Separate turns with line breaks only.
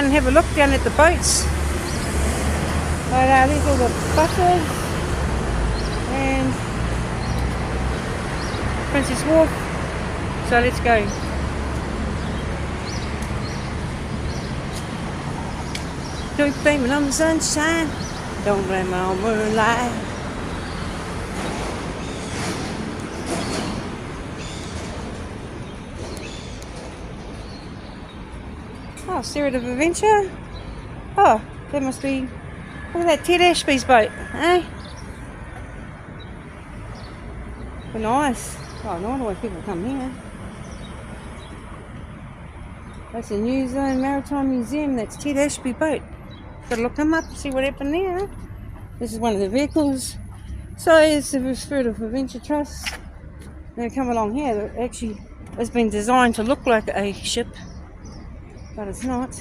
down and have a look down at the boats. But there's all the buses and Princess Wharf. So let's go. Don't blame it on the sunshine. Don't blame it on moonlight. Oh, Spirit of Adventure. Oh, that must be... Look at that, Ted Ashby's boat, eh? But nice. Oh, no wonder why people come here. That's the New Zealand Maritime Museum. That's Ted Ashby Boat. Gotta look him up and see what happened there. This is one of the vehicles. So it's the Spirit of Adventure Trust. They come along here. Actually, it's been designed to look like a ship, but it's not.